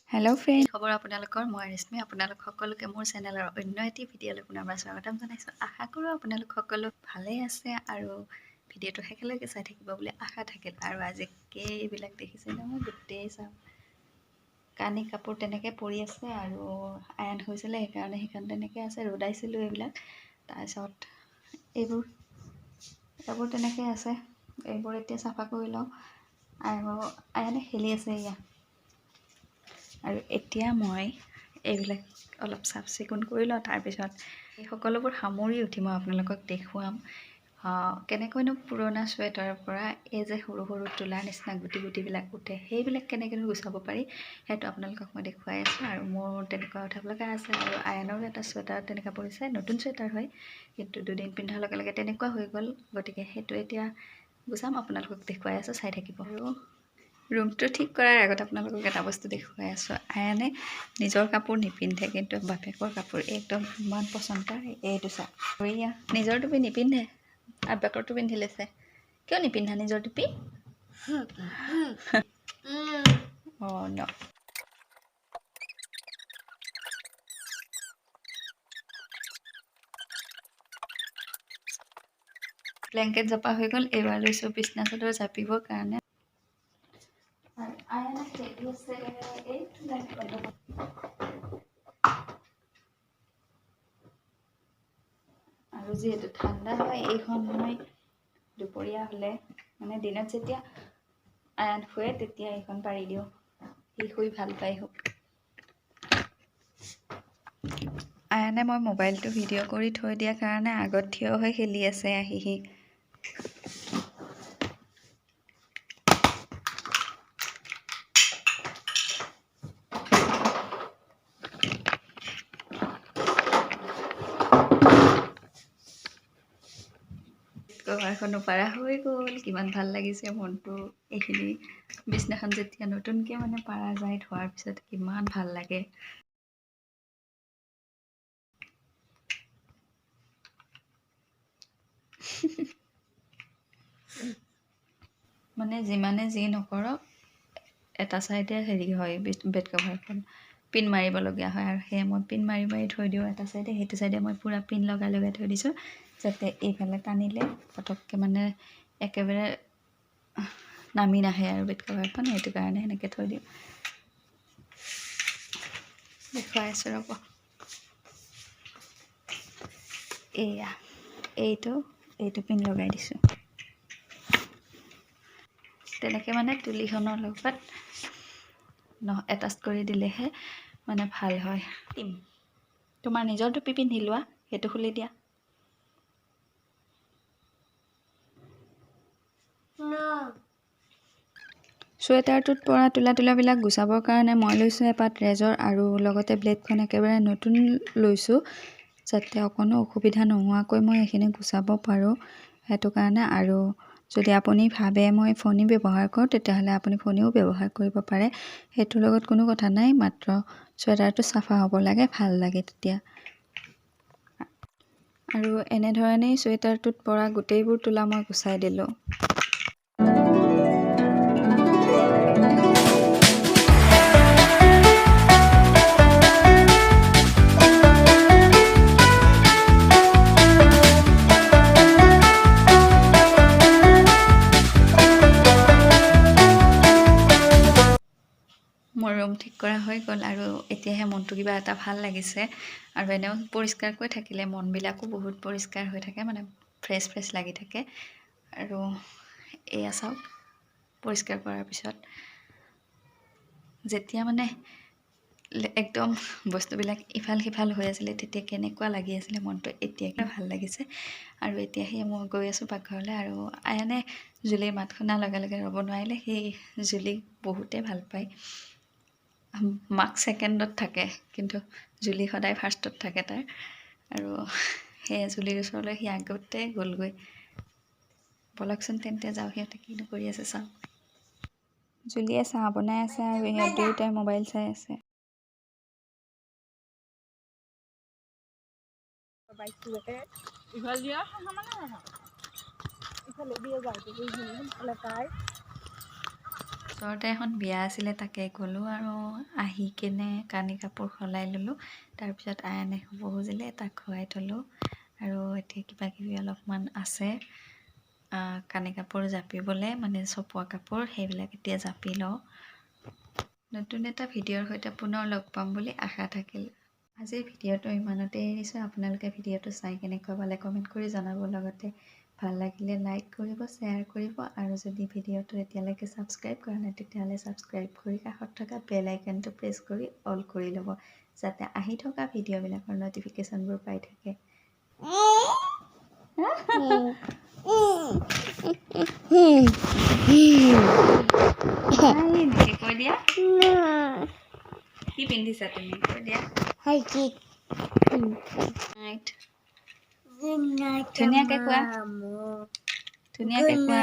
Hello' friend, খবৰ আপোনালোকৰ। মই ৰেশ্মি। আপোনালোক সকলোকে মোৰ চেনেলৰ অন্য এটি ভিডিঅ'লৈ পুনৰবাৰ স্বাগতম জনাইছোঁ। আশা কৰোঁ আপোনালোক সকলো ভালেই আছে আৰু ভিডিঅ'টো শেষলৈকে চাই থাকিব বুলি আশা থাকিল। আৰু আজি এইবিলাক দেখিছে নহয়, গোটেই চাওক কানি কাপোৰ তেনেকৈ পৰি আছে আৰু আইৰণ হৈছিলে, সেইকাৰণে তেনেকৈ আছে। ৰ'দাইছিলোঁ এইবিলাক। তাৰপিছত এইবোৰ তেনেকৈ আছে। এইবোৰ এতিয়া চাফা কৰি লওঁ আৰু আইৰণে খেলি আছে এয়া। আৰু এতিয়া মই এইবিলাক অলপ চাফ চিকুণ কৰি লওঁ। তাৰপিছত এই সকলোবোৰ সামৰি উঠি মই আপোনালোকক দেখুৱাম কেনেকৈনো পুৰণা চুৱেটাৰৰ পৰা এই যে সৰু সৰু তোলাৰ নিচিনা গুটিবিলাক উঠে, সেইবিলাক কেনেকৈনো গুচাব পাৰি সেইটো আপোনালোকক মই দেখুৱাই আছোঁ। আৰু মোৰ তেনেকুৱা উঠাব লগা আছে। আৰু আইৰণৰো এটা চুৱেটাৰ তেনেকুৱা পৰিছে, নতুন চুৱেটাৰ হয়, কিন্তু দুদিন পিন্ধাৰ লগে লগে তেনেকুৱা হৈ গ'ল। গতিকে সেইটো এতিয়া গুচাম, আপোনালোকক দেখুৱাই আছোঁ, চাই থাকিব। আৰু ৰুমটো ঠিক কৰাৰ আগত আপোনালোকক এটা বস্তু দেখুৱাই আছোঁ। আয়ানে নিজৰ কাপোৰ নিপিন্ধে, কিন্তু বাপেকৰ কাপোৰ একদম ইমান পচন্দ তাৰ। এইটো চাওক, এয়া নিজৰ টুপি নিপিন্ধে, বাপেকৰটো পিন্ধি লৈছে। কিয় নিপিন্ধা নিজৰ টুপি? অঁ ন ব্লেংকেট জপা হৈ গ'ল। এইবাৰ লৈছোঁ বিছনা চাদৰ জাপিবৰ কাৰণে। আৰু যিহেতু ঠাণ্ডা হয়, এইখন মই দুপৰীয়া হ'লে মানে দিনত যেতিয়া আয়ান শুৱে তেতিয়া এইখন পাৰি দিওঁ। সি শুই ভাল পায় খুব। আয়ানে মই মোবাইলটো ভিডিঅ' কৰি থৈ দিয়াৰ কাৰণে আগত থিয় হৈ খেলি আছে আহি সি। কভাৰখনো পাৰা হৈ গ'ল, কিমান ভাল লাগিছে মনটো। এইখিনি বিছনাখন যেতিয়া নতুনকৈ মানে পাৰা যায়, ধোৱাৰ পিছত কিমান ভাল লাগে। মানে যিমানে যি নকৰক, এটা চাইডে হেৰি হয়, বেড কভাৰখন পিন মাৰিবলগীয়া হয়। আৰু সেয়ে মই পিন মাৰি থৈ দিওঁ এটা চাইডে। সেইটো চাইডে মই পূৰা পিন লগাই থৈ দিছোঁ, যাতে এইফালে টানিলে পটককৈ মানে একেবাৰে নামি নাহে আৰু বেড কভাৰখন। সেইটো কাৰণে সেনেকৈ থৈ দিওঁ। দেখুৱাই আছোঁ ৰ'ব। এয়া এইটো পিন লগাই দিছোঁ। তেনেকৈ মানে তুলিখনৰ লগত এটাচ কৰি দিলেহে মানে ভাল হয়। তোমাৰ নিজৰ টুপি পিন্ধি লোৱা, সেইটো খুলি দিয়া। চুৱেটাৰটোত পৰা তোলাবিলাক গুচাবৰ কাৰণে মই লৈছোঁ এপাত ৰেজৰ, আৰু লগতে ব্লেডখন একেবাৰে নতুন লৈছোঁ, যাতে অকণো অসুবিধা নোহোৱাকৈ মই এইখিনি গুচাব পাৰোঁ। সেইটো কাৰণে। আৰু যদি আপুনি ভাবে মই ফণী ব্যৱহাৰ কৰোঁ, তেতিয়াহ'লে আপুনি ফণীও ব্যৱহাৰ কৰিব পাৰে। সেইটোৰ লগত কোনো কথা নাই, মাত্ৰ চুৱেটাৰটো চাফা হ'ব লাগে, ভাল লাগে তেতিয়া। আৰু এনেধৰণেই চুৱেটাৰটোত পৰা গোটেইবোৰ তোলা মই গুচাই দিলোঁ। মোৰ ৰুম ঠিক কৰা হৈ গ'ল, আৰু এতিয়াহে মনটো কিবা এটা ভাল লাগিছে। আৰু এনেও পৰিষ্কাৰকৈ থাকিলে মনবিলাকো বহুত পৰিষ্কাৰ হৈ থাকে, মানে ফ্ৰেছ লাগি থাকে। আৰু এয়া চাওক, পৰিষ্কাৰ কৰাৰ পিছত যেতিয়া মানে একদম বস্তুবিলাক ইফাল সিফাল হৈ আছিলে, তেতিয়া কেনেকুৱা লাগি আছিলে মনটো, এতিয়া ভাল লাগিছে। আৰু এতিয়া সেই মই গৈ আছোঁ পাকঘৰলৈ। আৰু আয়ানে জুলিৰ মাত শুনাৰ লগে লগে ৰ'ব নোৱাৰিলে। সেই জুলিক বহুতেই ভাল পায়। মাক ছেকেণ্ডত থাকে, কিন্তু জুলি সদায় ফাৰ্ষ্টত থাকে তাৰ। আৰু সেয়ে জুলিৰ ওচৰলৈ সি আগতে গ'লগৈ। ব'লকচোন তেন্তে যাওঁ, সিহঁতে কিনো কৰি আছে চাওঁ। জুলিয়ে চাহ বনাই আছে, আৰু ইহঁত দুয়োটাই মোবাইল চাই আছে। ওচৰতে এখন বিয়া আছিলে তাকে গ'লোঁ আৰু আহি কেনে কানি কাপোৰ সলাই ল'লোঁ। তাৰপিছত আয়ানে শুব খুজিলে তাক খুৱাই থলোঁ আৰু এতিয়া কিবাকিবি অলপমান আছে কানি কাপোৰ জাপিবলৈ মানে চপোৱা কাপোৰ সেইবিলাক এতিয়া জাপি লওঁ। নতুন এটা ভিডিঅ'ৰ সৈতে পুনৰ লগ পাম বুলি আশা থাকিল। আজিৰ ভিডিঅ'টো ইমানতে এৰিছোঁ। আপোনালোকে ভিডিঅ'টো চাই কেনেকুৱা পালে কমেণ্ট কৰি জনাব। লগতে ভাল লাগিলে লাইক কৰিব, শ্বেয়াৰ কৰিব আৰু যদি ভিডিঅ'টো এতিয়ালৈকে ছাবস্ক্ৰাইব কৰা নাই তেতিয়াহ'লে ছাবস্ক্ৰাইব কৰি কাষত থকা বেল আইকনটো প্ৰেছ কৰি অল কৰি ল'ব, যাতে আহি থকা ভিডিঅ'বিলাকৰ ন'টিফিকেশ্যনবোৰ পাই থাকে। এনেকৈ কৈ দিয়া। কি পিন্ধিছা তুমি? কৈ দিয়া। ধুনীয়াকৈ কোৱা। ধুনীয়াকৈ কোৱা।